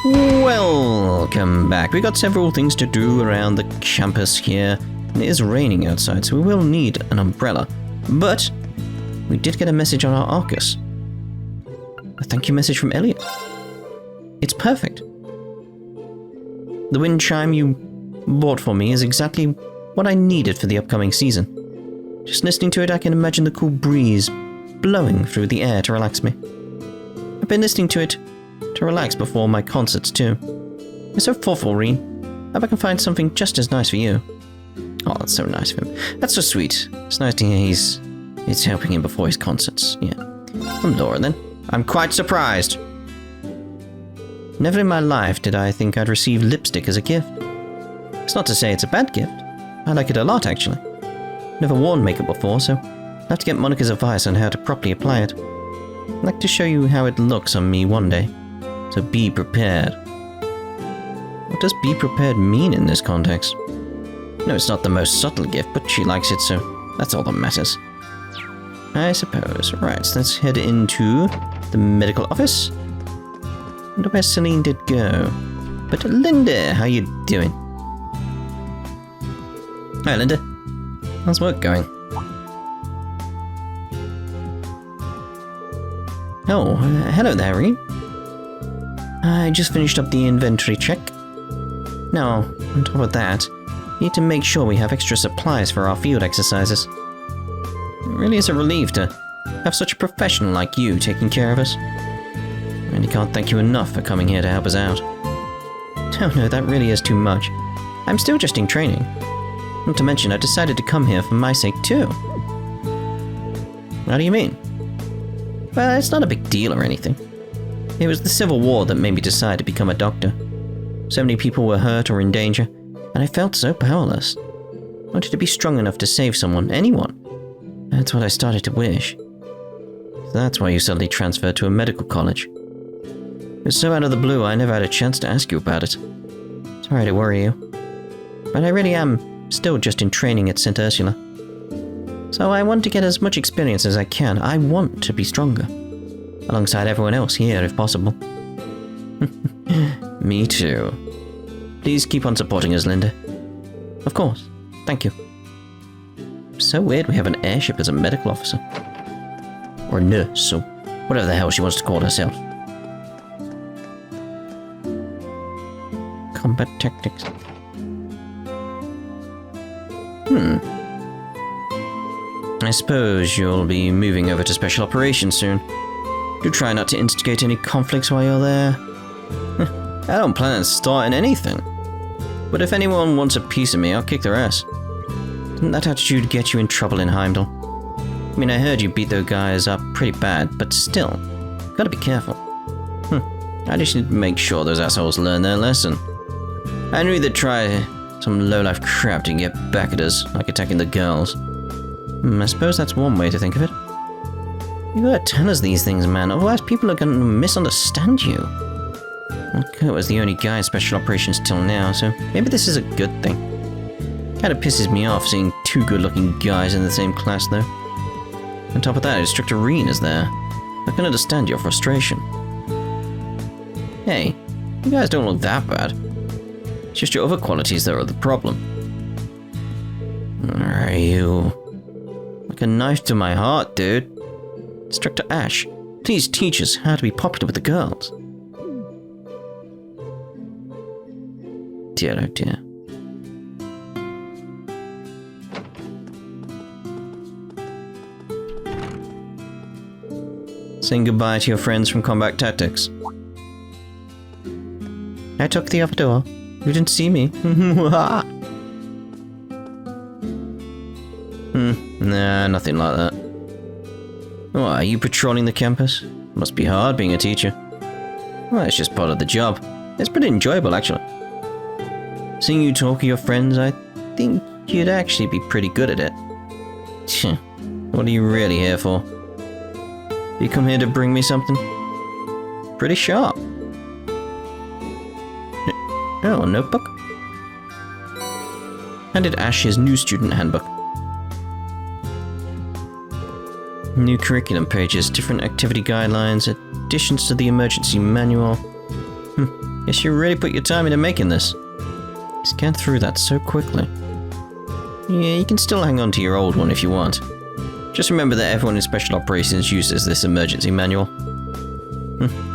Welcome back. We got several things to do around the campus here. It is raining outside, so we will need an umbrella. But we did get a message on our Arcus. A thank you message from Elliot. It's perfect. The wind chime you bought for me is exactly what I needed for the upcoming season. Just listening to it, I can imagine the cool breeze blowing through the air to relax me. I've been listening to it to relax before my concerts too. You're so thoughtful, Rean. I hope I can find something just as nice for you. Oh, that's so nice of him. That's so sweet. It's nice to hear he's helping him before his concerts. Yeah. I'm Laura then. I'm quite surprised. Never in my life did I think I'd receive lipstick as a gift. It's not to say it's a bad gift. I like it a lot, actually. Never worn makeup before, so I'll have to get Monica's advice on how to properly apply it. I'd like to show you how it looks on me one day. So be prepared. What does be prepared mean in this context? No, it's not the most subtle gift, but she likes it, so that's all that matters. I suppose. Right, so let's head into the medical office. I wonder where Celine did go. But Linde, how you doing? Hi, Linde. How's work going? Oh, hello there, Rean. I just finished up the inventory check. Now, on top of that, we need to make sure we have extra supplies for our field exercises. It really is a relief to have such a professional like you taking care of us. I really can't thank you enough for coming here to help us out. Oh no, that really is too much. I'm still just in training. Not to mention, I decided to come here for my sake too. How do you mean? Well, it's not a big deal or anything. It was the Civil War that made me decide to become a doctor. So many people were hurt or in danger, and I felt so powerless. I wanted to be strong enough to save someone, anyone. That's what I started to wish. So that's why you suddenly transferred to a medical college. It was so out of the blue, I never had a chance to ask you about it. Sorry to worry you. But I really am still just in training at St. Ursula. So I want to get as much experience as I can. I want to be stronger. Alongside everyone else here, if possible. Me too. Please keep on supporting us, Linde. Of course. Thank you. So weird we have an airship as a medical officer. Or nurse, or whatever the hell she wants to call herself. Combat tactics. I suppose you'll be moving over to special operations soon. Do try not to instigate any conflicts while you're there. I don't plan on starting anything. But if anyone wants a piece of me, I'll kick their ass. Didn't that attitude get you in trouble in Heimdall? I mean, I heard you beat those guys up pretty bad, but still, gotta be careful. I just need to make sure those assholes learn their lesson. I knew they'd try some low-life crap to get back at us, like attacking the girls. I suppose that's one way to think of it. You gotta tell us these things, man, otherwise people are gonna misunderstand you. Well, Kurt was the only guy in special operations till now, so maybe this is a good thing. Kinda pisses me off seeing two good-looking guys in the same class, though. On top of that, Instructor Rean is there. I can understand your frustration. Hey, you guys don't look that bad. It's just your other qualities that are the problem. Are you... like a knife to my heart, dude. Instructor Ash, please teach us how to be popular with the girls. Dear oh dear. Saying goodbye to your friends from Combat Tactics. I took the other door. You didn't see me. Nah, nothing like that. Oh, are you patrolling the campus? Must be hard being a teacher. Well, it's just part of the job. It's pretty enjoyable, actually. Seeing you talk to your friends, I think you'd actually be pretty good at it. What are you really here for? You come here to bring me something? Pretty sharp. Oh, a notebook? Handed Ash his new student handbook. New curriculum pages, different activity guidelines, additions to the emergency manual. Guess you really put your time into making this. Scanned through that so quickly. Yeah, you can still hang on to your old one if you want. Just remember that everyone in Special Operations uses this emergency manual.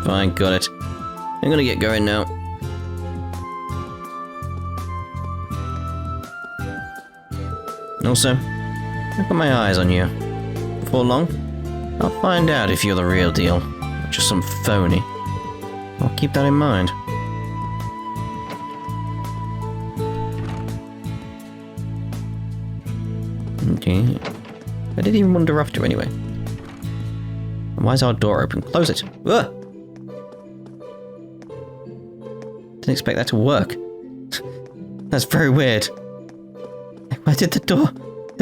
Fine, got it. I'm gonna get going now. Also, I've got my eyes on you. Before long, I'll find out if you're the real deal, or just some phony. I'll keep that in mind. Okay. I didn't even wander off to anyway. And why is our door open? Close it. Ugh! Didn't expect that to work. That's very weird. Why did the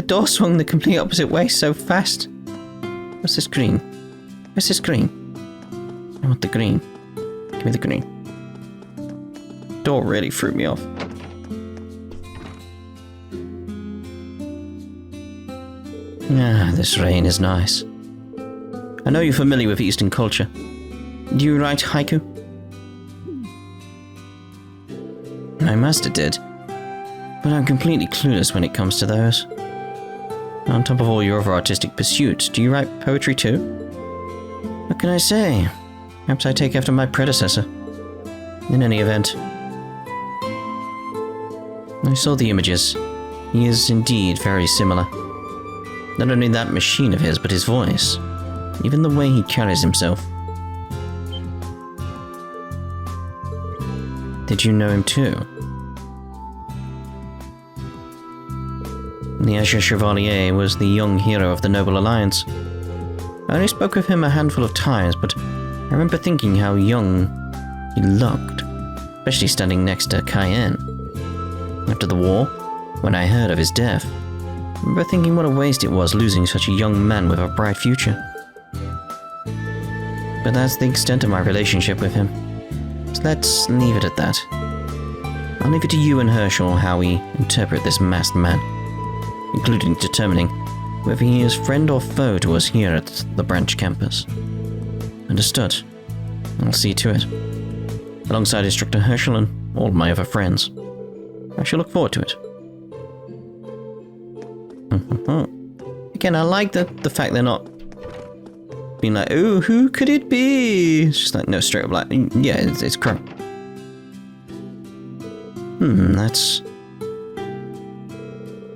door swung the complete opposite way so fast? What's this green? Where's this green? I want the green. Give me the green. Door really threw me off. Ah, this rain is nice. I know you're familiar with Eastern culture. Do you write haiku? My master did, but I'm completely clueless when it comes to those. On top of all your other artistic pursuits, do you write poetry too? What can I say? Perhaps I take after my predecessor. In any event, I saw the images. He is indeed very similar. Not only that machine of his, but his voice. Even the way he carries himself. Did you know him too? The Azure Chevalier was the young hero of the Noble Alliance. I only spoke with him a handful of times, but I remember thinking how young he looked, especially standing next to Cayenne. After the war, when I heard of his death, I remember thinking what a waste it was losing such a young man with a bright future. But that's the extent of my relationship with him. So let's leave it at that. I'll leave it to you and Herschel how we interpret this masked man, including determining whether he is friend or foe to us here at the branch campus. Understood. I'll see to it. Alongside Instructor Herschel and all my other friends. I shall look forward to it. Again, I like the fact they're not being like, oh, who could it be? It's just like, no, straight up like, yeah, it's Crow. That's...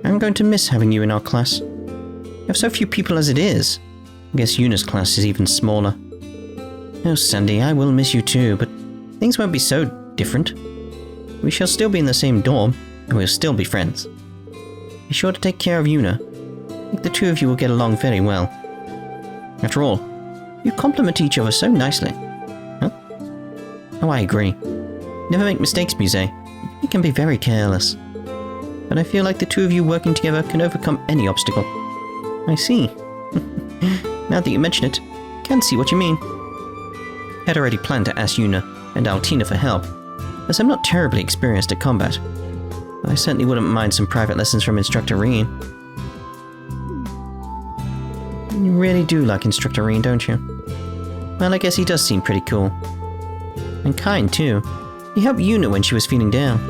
I'm going to miss having you in our class. We have so few people as it is. I guess Yuna's class is even smaller. Oh, Sandy, I will miss you too, but things won't be so different. We shall still be in the same dorm, and we'll still be friends. Be sure to take care of Yuna. I think the two of you will get along very well. After all, you complement each other so nicely. Huh? Oh, I agree. Never make mistakes, Musse. You can be very careless. But I feel like the two of you working together can overcome any obstacle. I see. Now that you mention it, I can see what you mean. I had already planned to ask Yuna and Altina for help, as I'm not terribly experienced at combat. I certainly wouldn't mind some private lessons from Instructor Rean. You really do like Instructor Rean, don't you? Well, I guess he does seem pretty cool. And kind, too. He helped Yuna when she was feeling down.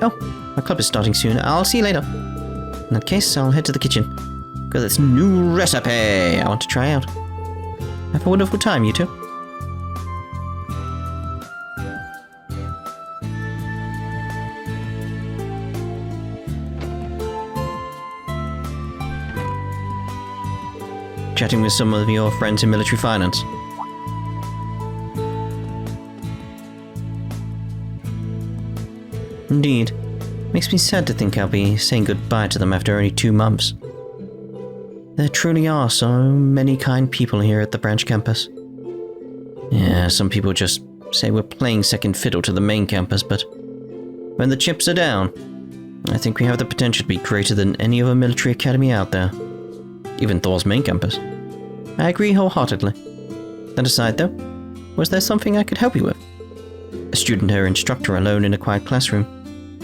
Oh, our club is starting soon. I'll see you later. In that case, I'll head to the kitchen. Got this new recipe I want to try out. Have a wonderful time, you two. Chatting with some of your friends in military finance. Indeed. Makes me sad to think I'll be saying goodbye to them after only 2 months. There truly are so many kind people here at the branch campus. Yeah, some people just say we're playing second fiddle to the main campus, but when the chips are down, I think we have the potential to be greater than any other military academy out there. Even Thor's main campus. I agree wholeheartedly. That aside though, was there something I could help you with? A student or instructor alone in a quiet classroom.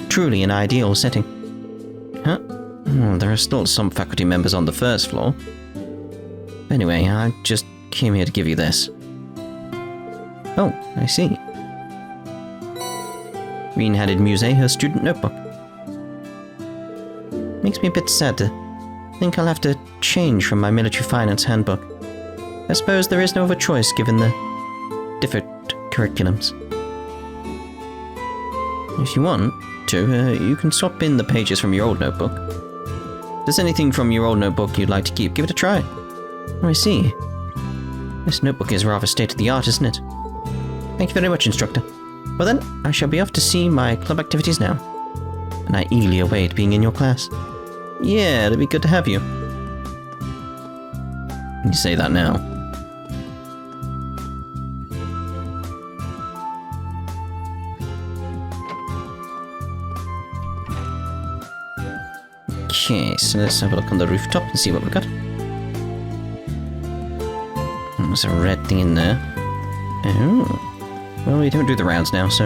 Truly an ideal setting. Huh? Oh, there are still some faculty members on the first floor. Anyway, I just came here to give you this. Oh, I see. Rean handed Musse her student notebook. Makes me a bit sad to think I'll have to change from my military finance handbook. I suppose there is no other choice given the different curriculums. If you want to, you can swap in the pages from your old notebook. If there's anything from your old notebook you'd like to keep, give it a try. Oh, I see. This notebook is rather state-of-the-art, isn't it? Thank you very much, instructor. Well then, I shall be off to see my club activities now. And I eagerly await being in your class. Yeah, it'd be good to have you. You say that now. Okay, so let's have a look on the rooftop and see what we've got. There's a red thing in there. Oh. Well, we don't do the rounds now, so...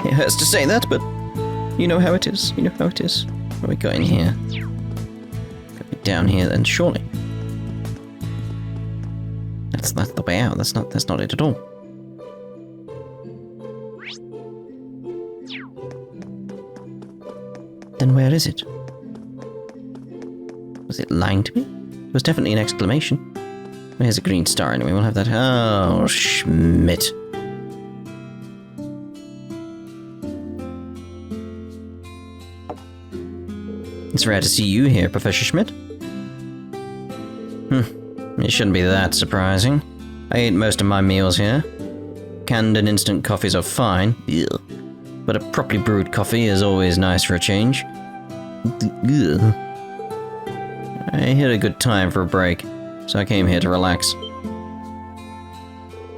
It hurts to say that, but... You know how it is. You know how it is. What we got in here? Got me down here then, surely. That's the way out. That's not it at all. Then where is it? Was it lying to me? It was definitely an exclamation. Here's a green star anyway, we'll have that. Oh, Schmidt. It's rare to see you here, Professor Schmidt. It shouldn't be that surprising. I eat most of my meals here. Canned and instant coffees are fine. Ugh. But a properly brewed coffee is always nice for a change. Ugh. I hit a good time for a break, so I came here to relax.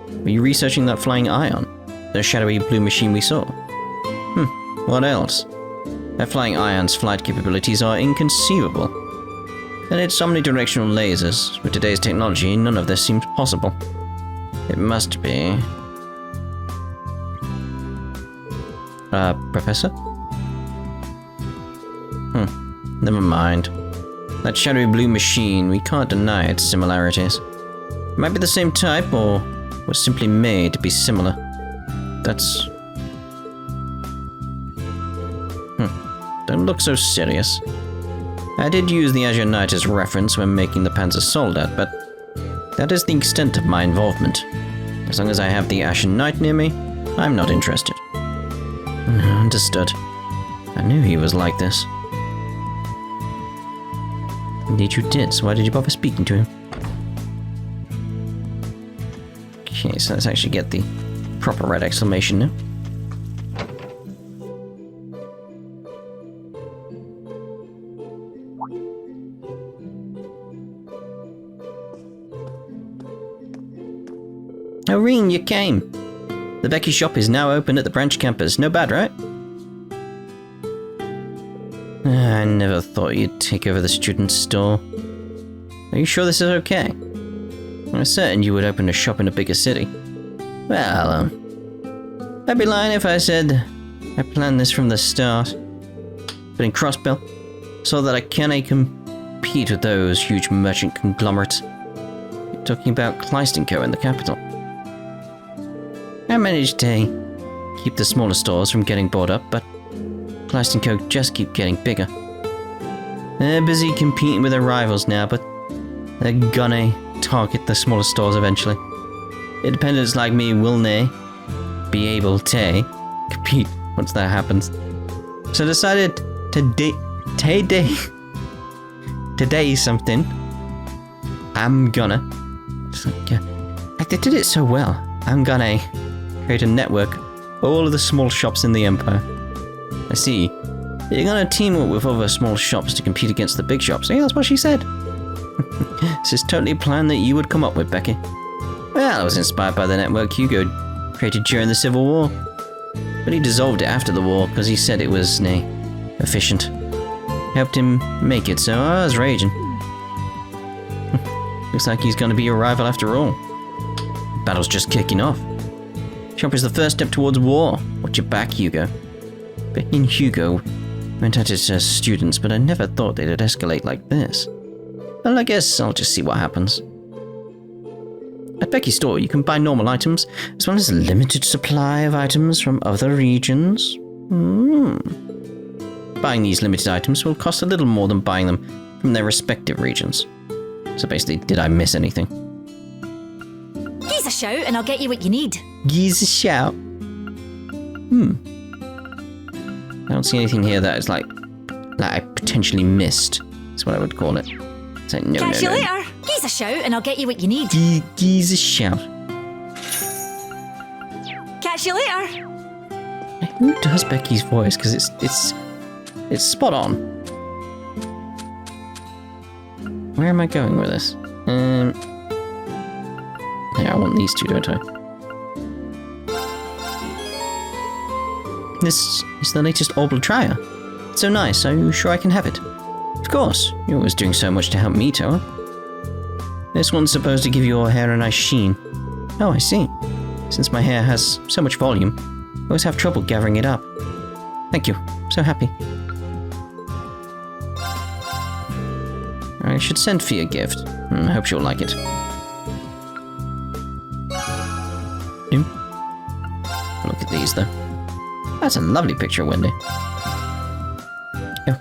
Were you researching that flying ion? The shadowy blue machine we saw? What else? That flying ion's flight capabilities are inconceivable. And its omnidirectional lasers. With today's technology, none of this seems possible. It must be... Professor? Never mind. That shadowy blue machine, we can't deny its similarities. It might be the same type, or was simply made to be similar. That's... Don't look so serious. I did use the Azure Knight as reference when making the Panzer Soldat, but that is the extent of my involvement. As long as I have the Ashen Knight near me, I'm not interested. Understood. I knew he was like this. Indeed you did, so why did you bother speaking to him? Okay, so let's actually get the proper red exclamation now. Oh, Rean, you came. The Becky shop is now open at the branch campus. No bad, right? I never thought you'd take over the student store. Are you sure this is okay? I was certain you would open a shop in a bigger city. Well, I'd be lying if I said I planned this from the start. But in Crossbell, so that I can't compete with those huge merchant conglomerates. You're talking about Kleist & Co. in the capital. I managed to keep the smaller stores from getting bought up, but Kleist & Co. just keep getting bigger. They're busy competing with their rivals now, but they're gonna target the smaller stores eventually. Independents like me will be able to compete once that happens. So I decided today something. I'm gonna... They did it so well. I'm gonna create a network of all of the small shops in the Empire. I see. You're gonna team up with other small shops to compete against the big shops. Yeah, that's what she said. This is totally a plan that you would come up with, Becky. Well, I was inspired by the network Hugo created during the Civil War. But he dissolved it after the war because he said it was, efficient. Helped him make it, so I was raging. Looks like he's gonna be a rival after all. The battle's just kicking off. Shop is the first step towards war. Watch your back, Hugo. Becky and Hugo went at it as students, but I never thought they'd escalate like this. Well, I guess I'll just see what happens. At Becky's store, you can buy normal items, as well as a limited supply of items from other regions. Buying these limited items will cost a little more than buying them from their respective regions. So basically, did I miss anything? Give us a shout and I'll get you what you need. Give us a shout. I don't see anything here that is like I potentially missed. That's what I would call it. So no, Catch you later. Give us a shout and I'll get you what you need. Give us a shout. Catch you later. Who does Becky's voice? Because it's spot on. Where am I going with this? Yeah, I want these two, don't I? This is the latest Orbital Trier. It's so nice. Are you sure I can have it? Of course. You're always doing so much to help me, Towa. This one's supposed to give your hair a nice sheen. Oh, I see. Since my hair has so much volume, I always have trouble gathering it up. Thank you. I'm so happy. I should send Fia a gift. I hope she'll like it. Look at these, though. That's a lovely picture, Wendy. Oh,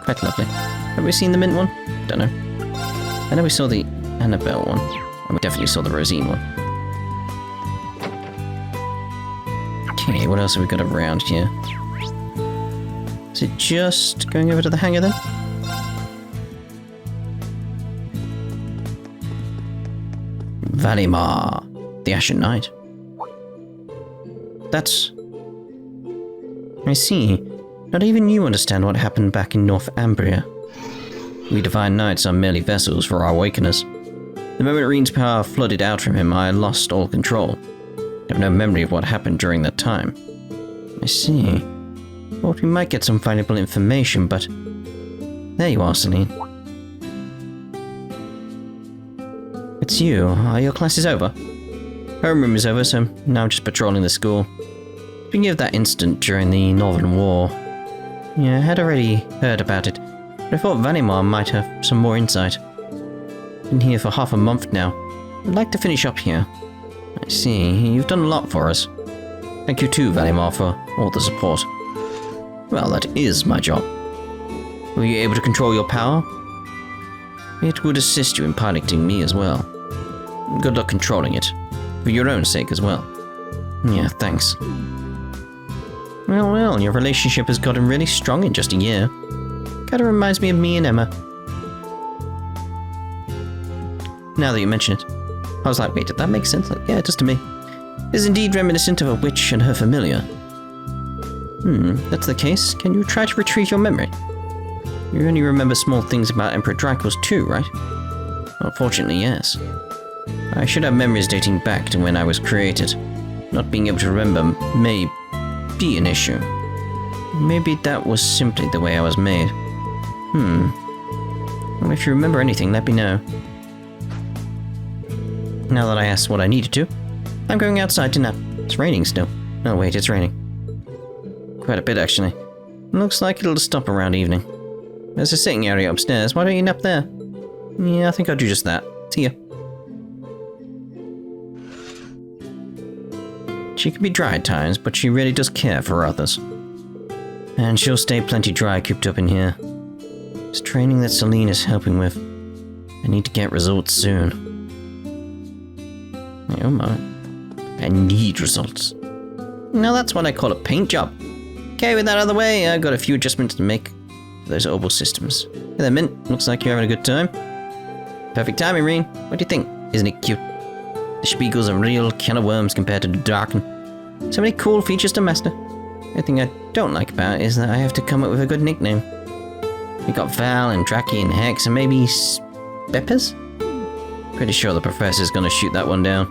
quite lovely. Have we seen the mint one? Don't know. I know we saw the Annabelle one, and we definitely saw the Rosine one. Okay, what else have we got around here? Is it just going over to the hangar then? Valimar, the Ashen Knight. That's... I see. Not even you understand what happened back in North Ambria. We Divine Knights are merely vessels for our awakeners. The moment Rean's power flooded out from him, I lost all control. I have no memory of what happened during that time. I see. Thought we might get some valuable information, but... There you are, Celine. It's you. Are your classes over? Homeroom is over, so now I'm just patrolling the school. Speaking of that incident during the Northern War... Yeah, I had already heard about it, but I thought Valimar might have some more insight. Been here for half a month now. I'd like to finish up here. I see. You've done a lot for us. Thank you too, Valimar, for all the support. Well, that is my job. Were you able to control your power? It would assist you in piloting me as well. Good luck controlling it. For your own sake as well. Yeah, thanks. Well, your relationship has gotten really strong in just a year. Kinda reminds me of me and Emma. Now that you mention it. I was like, wait, did that make sense? Like, yeah, it does to me. It is indeed reminiscent of a witch and her familiar. That's the case. Can you try to retrieve your memory? You only remember small things about Emperor Dracos too, right? Unfortunately, yes. I should have memories dating back to when I was created. Not being able to remember may be an issue. Maybe that was simply the way I was made. Well, if you remember anything, let me know. Now that I asked what I needed to, I'm going outside to nap. It's raining still. Oh wait, it's raining. Quite a bit, actually. Looks like it'll stop around evening. There's a sitting area upstairs. Why don't you nap there? Yeah, I think I'll do just that. See ya. She can be dry at times, but she really does care for others. And she'll stay plenty dry cooped up in here. It's training that Celine is helping with. I need to get results soon. Oh my. I need results. Now that's what I call a paint job. Okay, with that out of the way, I've got a few adjustments to make to those orbital systems. Hey there, Mint. Looks like you're having a good time. Perfect timing, Rean. What do you think? Isn't it cute? The Spiegel's a real can of worms compared to the Darken. So many cool features to master. The only thing I don't like about it is that I have to come up with a good nickname. We got Val and Draki and Hex and maybe Beppers? Pretty sure the professor's gonna shoot that one down.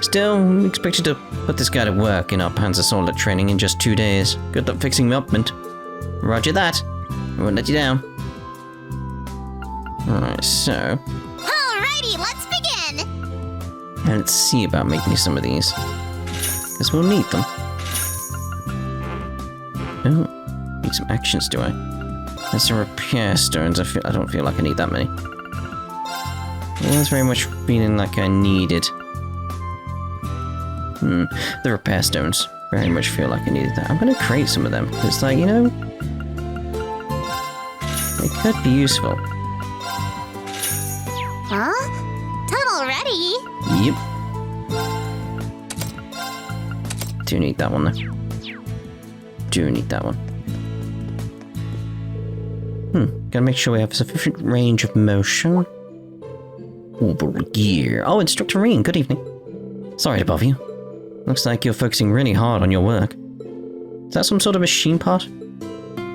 Still, we expected to put this guy to work in our Panzer Soldat training in just 2 days. Good luck fixing me up, Mint. Roger that. I won't let you down. Alright, so... Alrighty, let's begin! Let's see about making some of these. Because we'll need them. Oh, need some actions, do I? There's some repair stones. I don't feel like I need that many. I was very much feeling like I needed. The repair stones. Very much feel like I needed that. I'm going to create some of them. It's like, you know, they could be useful. Huh? Tunnel ready? Yep. Do need that one though. Do need that one. Gotta make sure we have sufficient range of motion. Over gear. Oh, Instructor Rean, good evening. Sorry to bother you. Looks like you're focusing really hard on your work. Is that some sort of machine part?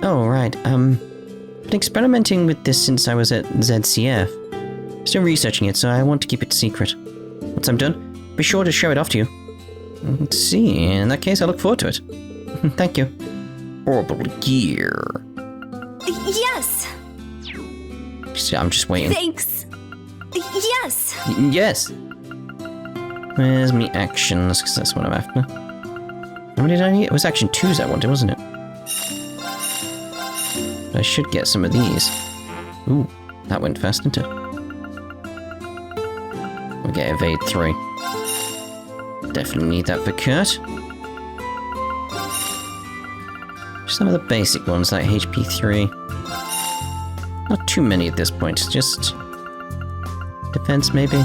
Oh, right. Been experimenting with this since I was at ZCF. Still researching it, so I want to keep it secret. Once I'm done, be sure to show it off to you. Let's see. In that case, I look forward to it. Thank you. Orbital gear. Yes. I'm just waiting. Thanks. Yes. Yes. Where's me actions? Because that's what I'm after. How many did I need? It was action 2s I wanted, wasn't it? I should get some of these. Ooh, that went fast, didn't it? We'll get evade 3. Definitely need that for Kurt. Just some of the basic ones like HP 3. Not too many at this point, just defense maybe.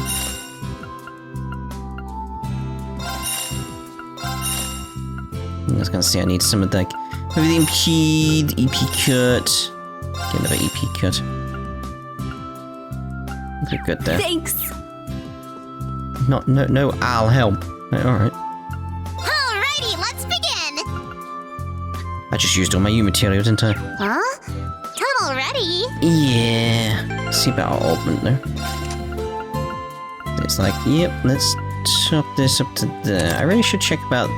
I was gonna say I need some of like maybe the impede, EP cut. Get another EP cut. Okay, good there. Thanks. No, I'll help. Alright. Alrighty, let's begin! I just used all my U material, didn't I? Huh? Tunnel ready? Yeah. See about our augment now. It's like, yep, let's chop this up to there. I really should check about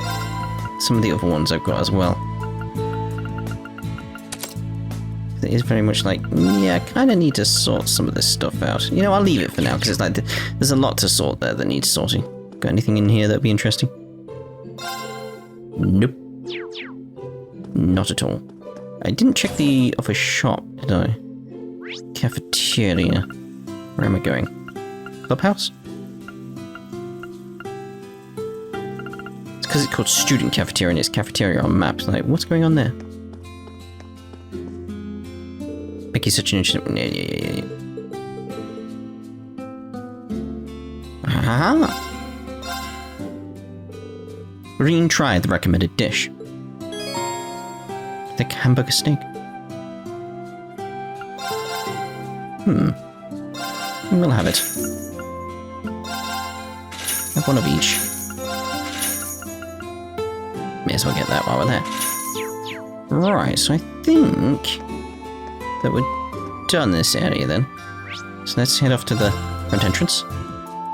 some of the other ones I've got as well. It is very much like, yeah, I kind of need to sort some of this stuff out. You know, I'll leave it for now, because it's like, there's a lot to sort there that needs sorting. Got anything in here that would be interesting? Nope. Not at all. I didn't check the other shop, did I? Cafeteria. Where am I going? Clubhouse? It's because it's called student cafeteria and it's cafeteria on maps. Like, what's going on there? Becky's such an interesting... Yeah. Aha! Rean tried the recommended dish. Thick hamburger steak. We'll have it. Have one of each. May as well get that while we're there. Right, so I think that we're done this area then. So let's head off to the front entrance.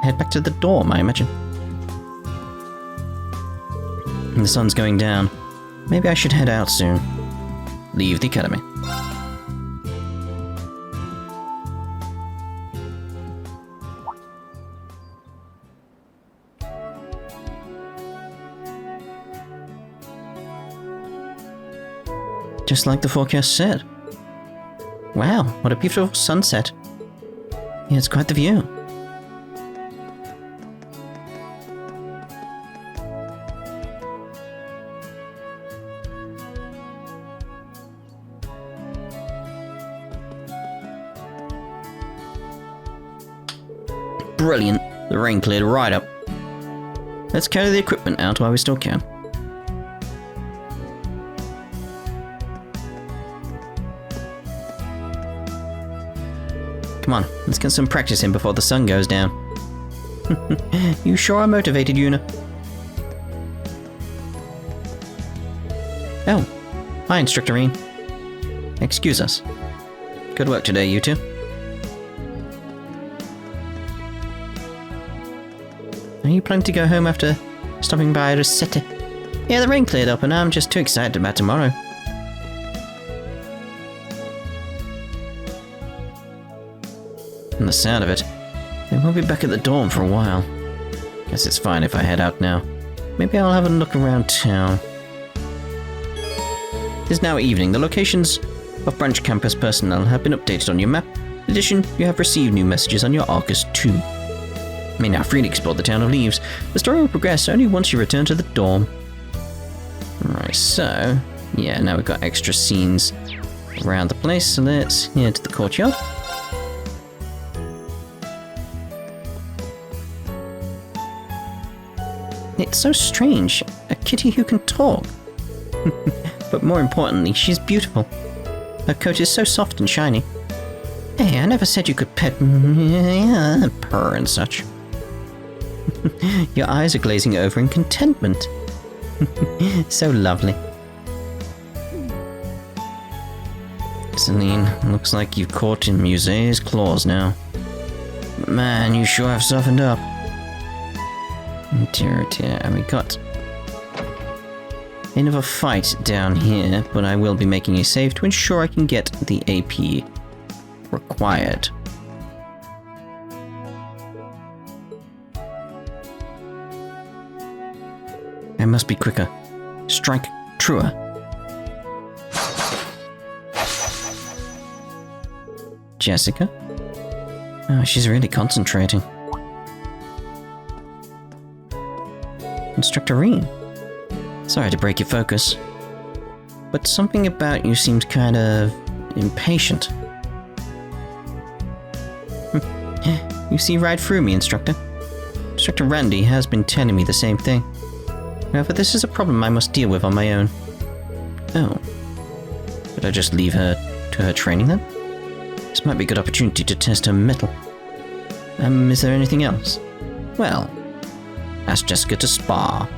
Head back to the dorm, I imagine. And the sun's going down. Maybe I should head out soon. Leave the academy. Just like the forecast said. Wow, what a beautiful sunset. Yeah, it's quite the view. Brilliant. The rain cleared right up. Let's carry the equipment out while we still can. Come on, let's get some practice in before the sun goes down. You sure are motivated, Una. Oh, hi, Instructor Rean. Excuse us. Good work today, you two. Are you planning to go home after stopping by Rosetta? Yeah, the rain cleared up and I'm just too excited about tomorrow. From the sound of it, they won't be back at the dorm for a while. Guess it's fine if I head out now. Maybe I'll have a look around town. It is now evening. The locations of branch campus personnel have been updated on your map. In addition, you have received new messages on your Arcus too. You may now freely explore the town of Leaves. The story will progress only once you return to the dorm. Right, so... yeah, now we've got extra scenes around the place, so let's head to the courtyard. It's so strange, a kitty who can talk. But more importantly, she's beautiful. Her coat is so soft and shiny. Hey, I never said you could pet purr and such. Your eyes are glazing over in contentment. So lovely. Celine, looks like you've caught in Musse's claws now. Man, you sure have softened up. Dear, dear, and we got another fight down here, but I will be making a save to ensure I can get the AP required. I must be quicker. Strike truer. Jessica? Oh, she's really concentrating. Instructor Rean. Sorry to break your focus, but something about you seemed kind of impatient. You see right through me, Instructor. Instructor Randy has been telling me the same thing. However, this is a problem I must deal with on my own. Oh. Should I just leave her to her training then? This might be a good opportunity to test her mettle. Is there anything else? Well, ask Jessica to spar.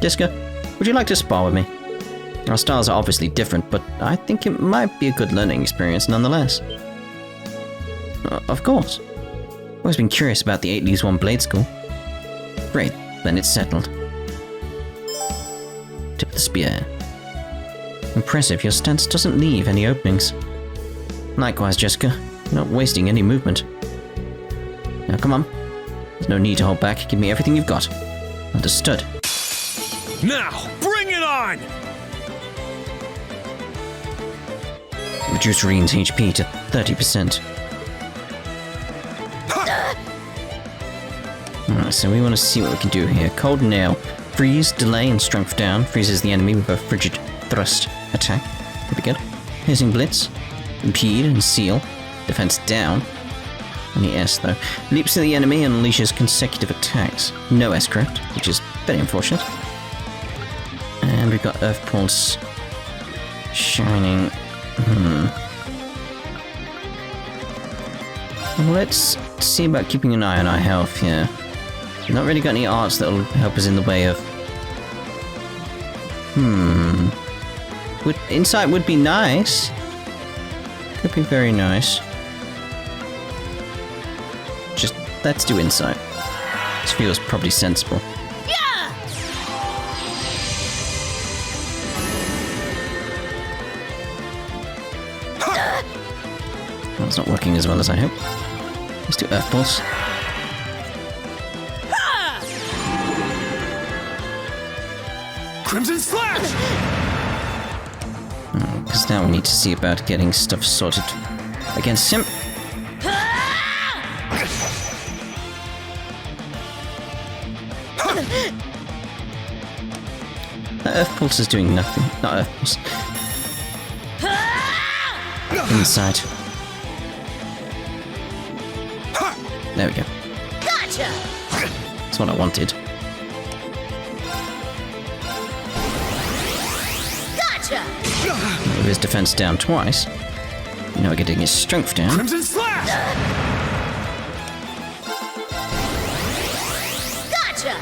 Jessica, would you like to spar with me? Our styles are obviously different, but I think it might be a good learning experience nonetheless. Of course. Always been curious about the 8 Leaves 1 Blade School. Great, then it's settled. Tip of the spear. Impressive, your stance doesn't leave any openings. Likewise, Jessica, you're not wasting any movement. Now come on. There's no need to hold back. Give me everything you've got. Understood. Now, bring it on! Reduce Rean's HP to 30%. Alright, so we want to see what we can do here. Cold Nail. Freeze, delay, and strength down. Freezes the enemy with a frigid thrust attack. Pretty good. Piercing Blitz. Impede and seal. Defense down. Only S though. Leaps to the enemy and unleashes consecutive attacks. No S correct, which is very unfortunate. And we've got Earth Pulse. Shining. Let's see about keeping an eye on our health here. We've not really got any arts that'll help us in the way of... Insight would be nice. Could be very nice. Just, let's do Insight. This feels probably sensible. Yeah! That's not working as well as I hope. Let's do Earth Pulse. Crimson Slash! Because now we need to see about getting stuff sorted against him. That Earth Pulse is doing nothing. Not Earth Pulse. Inside. There we go. Gotcha! That's what I wanted. Gotcha! With his defense down twice. Now we're getting his strength down. Crimson Slash! Gotcha!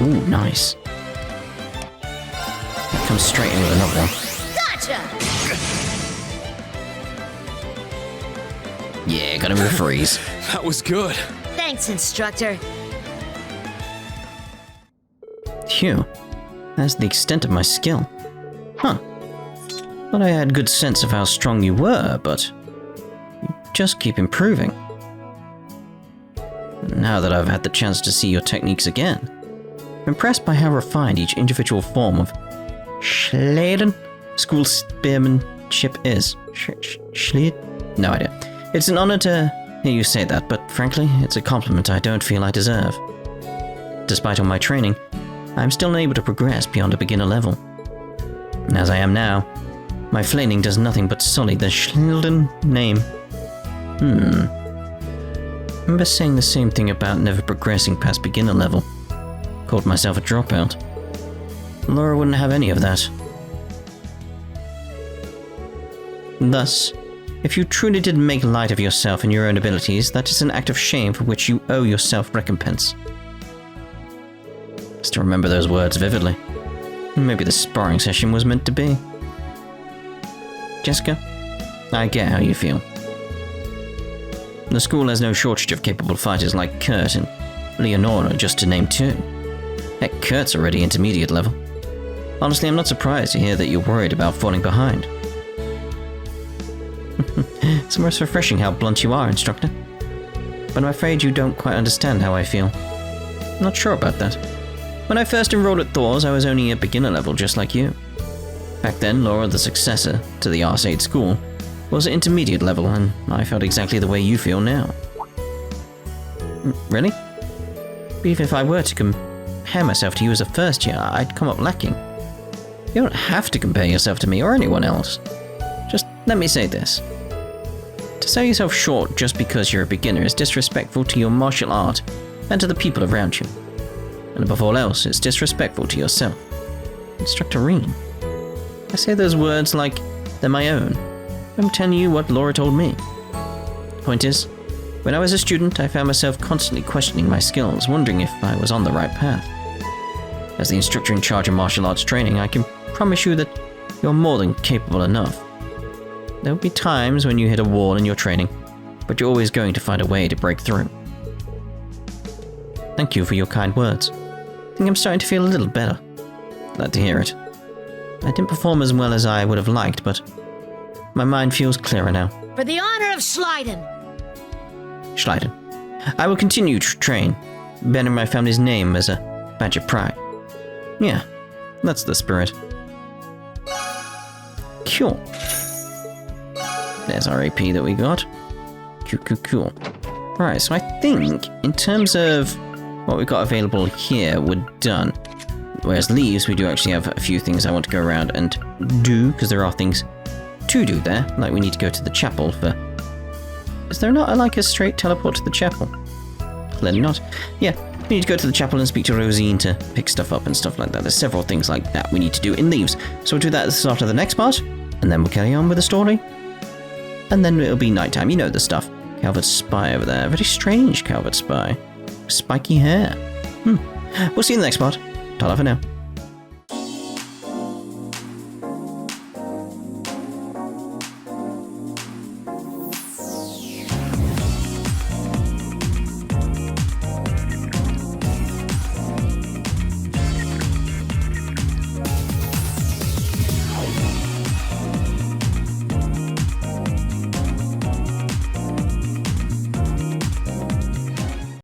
Ooh, nice. Comes straight in with another one. Gotcha! Yeah, got him with a freeze. That was good. Thanks, Instructor. Phew. That's the extent of my skill. Huh. Thought I had good sense of how strong you were, but you just keep improving. Now that I've had the chance to see your techniques again, I'm impressed by how refined each individual form of Schladen school spearmanship is. Schlid? No idea. It's an honor to hear you say that, but frankly, it's a compliment I don't feel I deserve. Despite all my training, I'm still unable to progress beyond a beginner level. And as I am now, my flailing does nothing but sully the Schliden name. I remember saying the same thing about never progressing past beginner level. Called myself a dropout. Laura wouldn't have any of that. Thus, if you truly did make light of yourself and your own abilities, that is an act of shame for which you owe yourself recompense. I still remember those words vividly. Maybe the sparring session was meant to be. Jessica, I get how you feel. The school has no shortage of capable fighters like Kurt and Leonora, just to name two. Heck, Kurt's already intermediate level. Honestly, I'm not surprised to hear that you're worried about falling behind. It's most refreshing how blunt you are, instructor. But I'm afraid you don't quite understand how I feel. I'm not sure about that. When I first enrolled at Thors, I was only at beginner level just like you. Back then, Laura, the successor to the Arcade school, was at intermediate level, and I felt exactly the way you feel now. Really? But even if I were to compare myself to you as a first year, I'd come up lacking. You don't have to compare yourself to me or anyone else. Just let me say this. To sell yourself short just because you're a beginner is disrespectful to your martial art and to the people around you. And above all else, it's disrespectful to yourself. Instructor Rean. I say those words like they're my own. I'm telling you what Laura told me. Point is, when I was a student, I found myself constantly questioning my skills, wondering if I was on the right path. As the instructor in charge of martial arts training, I can promise you that you're more than capable enough. There will be times when you hit a wall in your training, but you're always going to find a way to break through. Thank you for your kind words. I think I'm starting to feel a little better. Glad to hear it. I didn't perform as well as I would have liked, but my mind feels clearer now. For the honor of Schliden. Schliden. I will continue to train, bearing my family's name as a badge of pride. Yeah, that's the spirit. Cool. There's our AP that we got. Cool. Right, so I think in terms of what we've got available here, we're done. Whereas leaves, we do actually have a few things I want to go around and do, because there are things to do there. Like we need to go to the chapel for... Is there not a straight teleport to the chapel? Clearly not. Yeah, we need to go to the chapel and speak to Rosine to pick stuff up and stuff like that. There's several things like that we need to do in leaves. So we'll do that at the start of the next part, and then we'll carry on with the story. And then it'll be nighttime, you know the stuff. Calvard's spy over there. Very strange Calvard spy. Spiky hair. We'll see you in the next part. Ta-da for now.